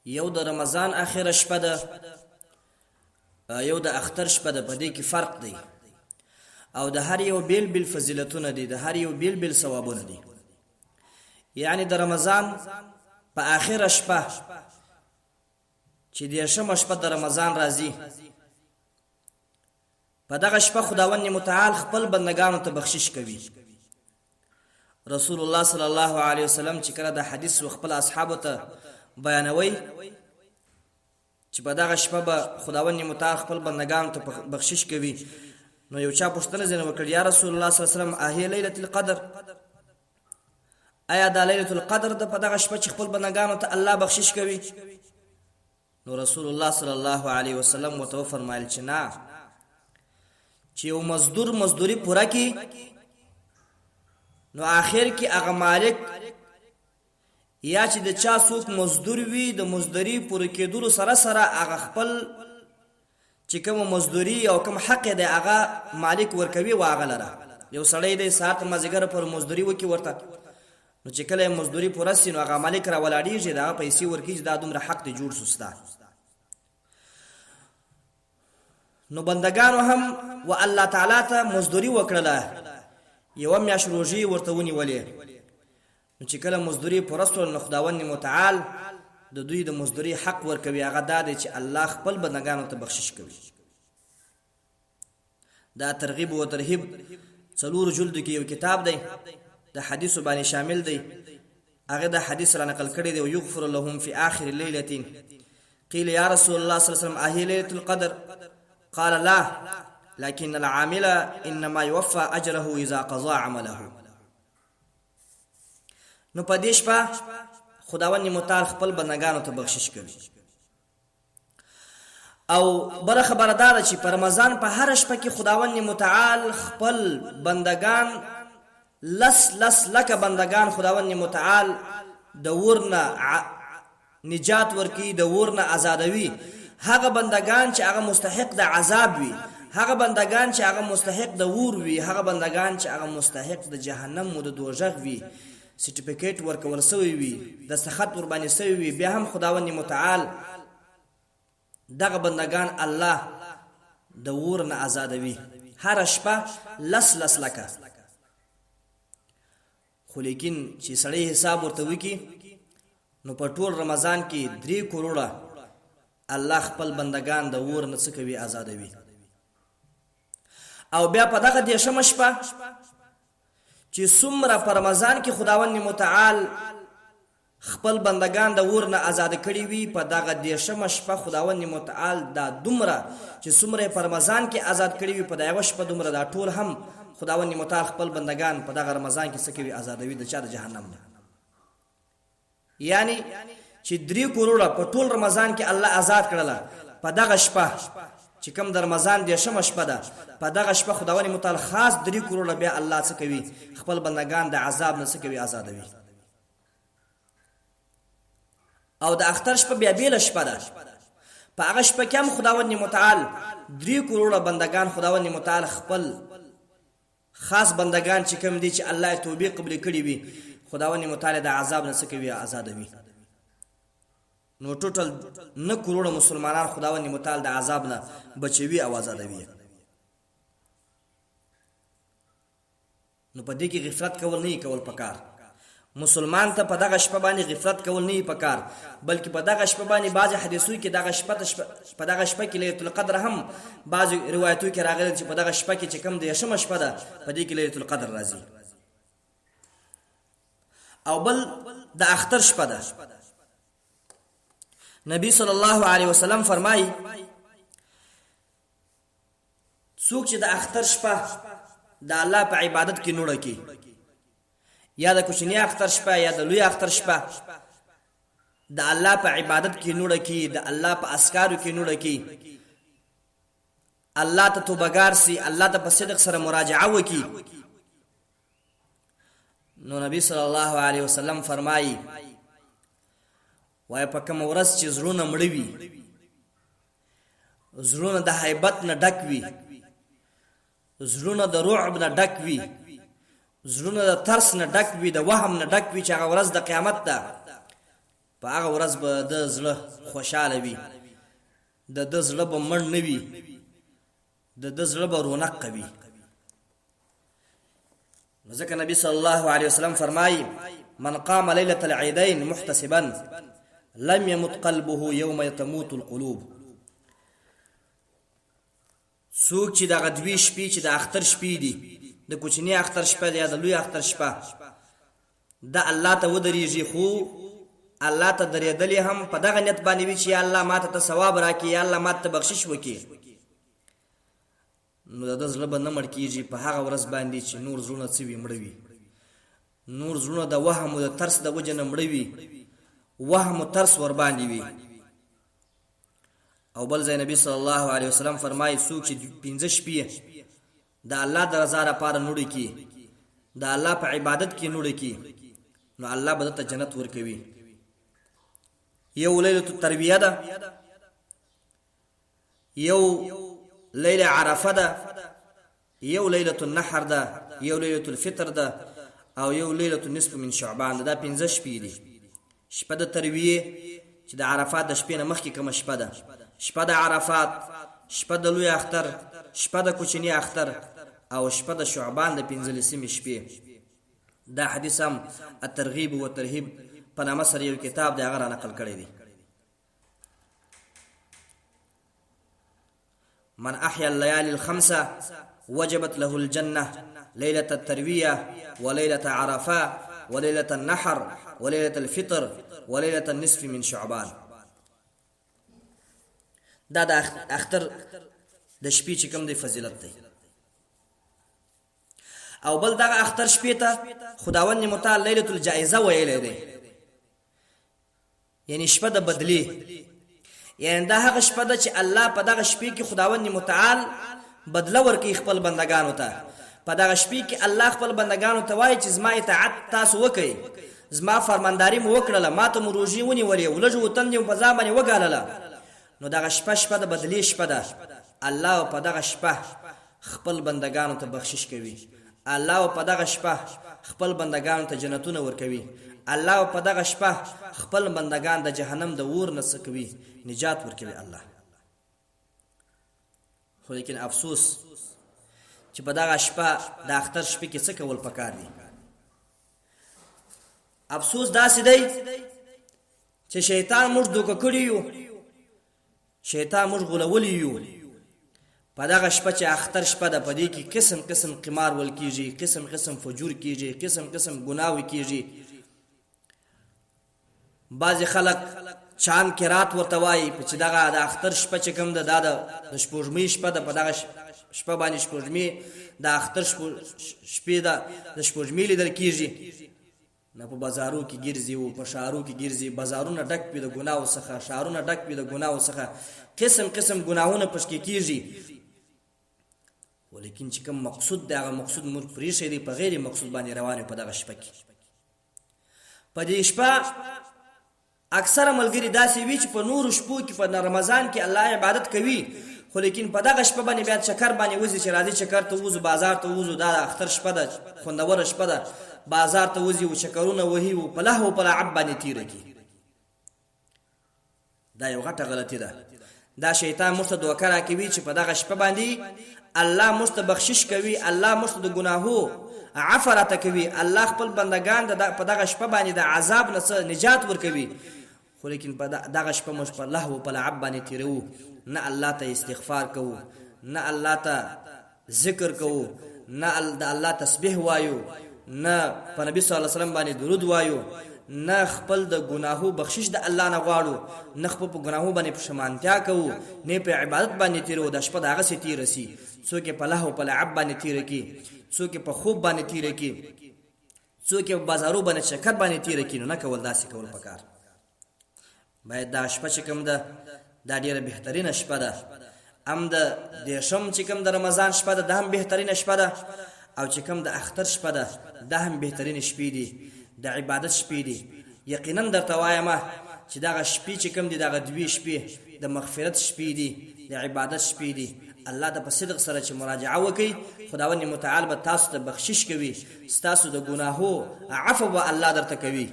یو د رمضان اخره شپه ده، یو د اختر شپه ده. په دې کې فرق دی او د هر یو بیل بیل فضیلتونه دي، د هر یو بیل بیل ثوابونه دي. یعنی د رمضان په اخره شپه چې د شمه شپه د رمضان راځي، په دغه شپه خداوند متعال خپل بندگانو ته بخشش کوي. رسول الله صلی الله علیه وسلم چې کله د حدیث خپل اصحابو ته بیانوي چې په دغه شپه به خداوند متعال خپل بندگانو ته بخشش کوي، نو یو چا پوښتنه ځنه وکړه، یا رسول الله صلی الله علیه وسلم اهي ليله القدر، آیا د ليله القدر د په دغه شپه چې خپل بندگانو ته الله بخشش کوي؟ نو رسول الله صلی الله علیه وسلم وتو فرمایل چې نه، چې یو مزدور مزدوری پوره کی نو آخر کې هغه مالک یا چې د چا څوک مزدور وي د مزدوری پوره کېدلو سره سره هغه خپل چې کوم مزدوری او کوم حق دی هغه مالک ورکوي واغه لره. یو سړی دی ساعت مازیګر پر مزدوری وکي ورته، نو چې کله مزدوری پوره سي نو هغه مالک را ولاړیږي دا پیسې ورکیږي، دا دومره حق دی جوړ سستا. نو بندگانو هم و الله تعالی ته مزدوری وکړه، یو میاشت روزي ورته ونیولې، نو چې کله مزدوری پرستو نو خداوند متعال د دوی د مزدوری حق ورکوي، هغه دا دی چې الله خپل بندگانو ته بخشش کوي. دا ترغیب او ترهیب 4 جلد کې یو کتاب دی، د حدیث باندې شامل دی. هغه د حدیث را نقل کړی دی، او یغفر لهم فی آخر لیلة قیل یا رسول الله صلی الله علیه وسلم اهي ليله القدر قال لا لكن العامل انما يوفى اجره اذا قضى عمله. نو په دې شپه خداوند متعال خپل بندگانو ته بخشش کوي. او بل خبردار چې په رمضان په هر شپه کې خداوند متعال خپل بندگان لس لکه بندگان خداوند متعال د ورنه نجات ورکی، د ورنه آزادوي. هغه بندگان چې هغه مستحق د عذاب وي، هغه بندگان چې هغه مستحق د ور وي، هغه بندگان چې هغه مستحق د جهنم او د دوزخ وي، سرټیفیکیټ ورکول سوی وي، د سخت ور باندې سوی وي، بیا هم خداوند متعال دغه بندگان الله د ورنه آزادوي هر شپه لس لکه. خو لیکن چې سړی حساب ورته وکي نو په ټول رمضان کې 3 کروڑه الله خپل بندگان د ورنه څخه کوي، آزادوي. او بیا په دغه د شمه شپه چې څومره په رمضان کې خداوند متعال خپل بندگان د ورنه آزاد کړي وي، په دغه د شمه شپه خداوند متعال دا دومره چې څومره په رمضان کې آزاد کړي وي، په دغه شپه دومره دا ټول هم خداوند متعال خپل بندگان په دغه رمضان کې سکوي، آزادوي د چا د جهنم نه. یعنی چې 3 کروڑه په ټول رمضان کې الله آزاد کړل، په دغه شپه چې کوم د رمضان د شمه شپه ده، په دغه شپه خداوند متعال خاص 3 کروڑه بیا الله څخه کوي خپل بندگان د عذاب نه څخه کوي، آزادوي. او د اختر شپه بیا بیل شپه ده، په هغه شپه کې هم خداوند متعال 3 کروڑه بندگان خداوند متعال خپل خاص بندگان چې کوم دي چې الله توبې قبول کړي وي، خداوند متعال د عذاب نه څخه کوي، آزادوي. نو ټوټل 9 کروڑه مسلمانان خداوند متعال د عذاب نه بچوي او آزادوي. نو په دې کې غفلت کول نه کول پکار. مسلمان ته په دغه شپه باندې غفلت کول نه پکار، بلکې په دغه شپه باندې بعض حدیثو کې دغه شپه په دغه شپه کې ليله القدر هم بعض روایتو کې راغلي چې په دغه شپه کې چې کم د شمه شپه ده په دې کې ليله القدر راځي. او بل د اختر شپه ده. نبی صلی الله علیه وسلم فرمایي څوک چې د اختر شپه د الله په عبادت کې نوړه کی، یا د کوچنی اختر شپه یا د لوی اختر شپه د الله په عبادت کې نوړه کی، د الله په اسکارو کې نوړه کی، الله ته توبګار سي، الله ته په صدق سره مراجعه وکي، نو نبی صلی الله علیه وسلم فرمایي وای په کوم ورځ چې زړونه مړ وي، زړونه د هیبت نه ډک وي، زړونه د رعب نه ډک وي، زړونه د ترس نه ډک وي، د وهم نه ډک وي چې هغه ورځ د قیامت ده، په هغه ورځ به د زړه خوشاله وي، د زړه به مړ نه وي، د زړه به رونق وي. ځکه نبی صلی الله علیه وسلم فرمایي من قام ليلة العيدين محتسبا لم يمت قلبه يوم تموت القلوب. څوک چې دغه دوی شپې چې د اختر شپې دي، د کوچني اختر شپه یا د لوی اختر شپه، د الله ته ودرېږي، خو الله ته درېدلې هم په دغه نیت باندې وي چې یا الله ماته ته ثواب راکړي، یا الله ماته ته بخشش وکړي، نو د زړه به نه مړ کېږي په هغه ورځ باندې چې نور زړونه څه وي، مړه وي. نور زړونه د وهم او د ترس د وجې نه مړه وي، وهم او ترس ور باندې وي. او بل ځای نبی صلی الله علیه وسلم فرمایي څوک چې 15 شپې د الله د رضا لپاره نوړي کی، د الله په عبادت کې نوړي کی، نو الله به ته جنت ورکوي. یو لیلۃ الترویه ده، یو لیلة عرفه ده، یو لیلۃ النحر ده، یو لیلۃ الفطر ده، او یو لیلۃ النصف من شعبان ده. دا 15 شپې دي. شپه د ترویه چې د عرفات د شپې نه مخکې کوم شپه ده، شپه د عرفات، شپه د لوی اختر، شپه د کوچنی اختر، او شپه د شعبان د 15مې شپې. دا حدیث هم الترغیب و ترهیب په نامه سره یو کتاب دی، هغه را نقل کړی دی. من احیا الليالي الخمسه وجبت له الجنه ليله الترويه وليله عرفه وليله النحر وليله الفطر وليله النصف من شعبان. دا د اختر د شپې چې کوم دی فضیلت دی. او بل دغه اختر شپې ته خداوند متعال لیلۃ الجائزه ویلې دی، یعنی شپه د بدلی. یعنی دا هغه شپه ده چې الله په دغه شپې کې خداوند متعال بدله ورکړي خپل بندگانو ته. په دغه شپې کې الله خپل بندگانو ته وایي چې زما اطاعت تاسو وکړئ، زما فرمانداری مو وکړله، ما ته مو روژې ونیولې، ولږ وطن دې په ځان باندې وګالله. نو دغه شپه د بدلې شپه ده. الله په دغه شپه خپل بندگانو ته بخشش کوي، الله په دغه شپه خپل بندگانو ته جنتونه ورکوي، الله په دغه شپه خپل بندگان د جهنم د اور نه سکوي، نجات ورکوي الله. خو لیکن افسوس چې په دغه شپه د اختر شپې کې څه کول پکار دي. افسوس داسې دی چې شیطان موږ دوکه کړي یو، شیطان موږ غولولی یو. په دغه شپه چې اختر شپه ده، په دې کې قسم قسم قمار ول کیږي، قسم قسم فجور کیږي، قسم قسم ګناوي کیږي. بعضې خلک چاند کرات ورته وایي چې دغه د اختر شپه چې کوم ده، دا د شپوږمۍ شپه ده، په دغه شپه باندې شپوږمۍ د اختر شپې ده، د شپوږمۍ لیدل کیږي. نه په بازارو کې ګرځي او په شهرو کې ګرځي، بازارونه ډک وي د ګناو څخه، شهرونه ډک وي د ګناو څخه، قسم قسم ګناهونه پشکې کیږي. ولیکن چې کوم مقصود دی، هغه مقصود موږ پرېښی دی، په غیر مقصود باندې روان یو. په دغه شپه کې، په دې شپه اکثره ملګري داسې وي چې په نورو شپو کې، په رمضان کې الله عبادت کوي، خو لیکن په دغه شپه باندې بیا چکر باندې وځي چې راځي چکر ته وځو، بازار ته وځو. دا اختر شپه ده، خوندوره شپه ده، بازار ته وځي او چکرونه وهي او په لهو په لعب باندې تیره کړي. دا یو غټه غلطي ده. دا شیطان موږ ته دوکه راکوي چې په دغه شپه باندې الله موږ ته بخشش کوي، الله موږ ته د ګناهو عفو راته کوي، الله خپل بندگان په دغه شپه باندې د عذاب نه نجات ورکوي. خو لیکن په دغه شپه موږ په لهو په لعب باندې تیرو، نه الله ته استغفار کوو، نه الله ته ذکر کوو، نه د الله تسبیح وایو، نه په نبی صلی الله علیه وسلم باندې درود وایو، نه خپل د ګناهو بخشش د الله نه غواړو، نه خپل په ګناهو باندې پښیمانتیا کوو، نه په عبادت باندې تیرو. د شپه دغه سي تیر سي، څوک په لهو په لعب باندې تیر کی، څوک په خوب باندې تیر کی، څوک په بازارو باندې چکر باندې تیر کی. نو نه کول، داسې کول پکار. باید دا شپه چې کوم ده، دا ډیره بهترینه شپه ده. هم د دیشم چې کوم د رمضان شپه ده، دا هم بهترینه شپه ده. او چې کوم د اختر شپه ده، دا هم بهترینه شپې دي، د عبادت شپې دي. یقینا درته وایم چې دغه شپې چې کوم دي، دغه دوی شپې د مغفرت شپې دي، د عبادت شپې دي. الله ته په صدق سره چې مراجعه وکړي، خداوند متعال به تاسو ته بخشش کوي، ستاسو د ګناهو عفو به الله درته کوي.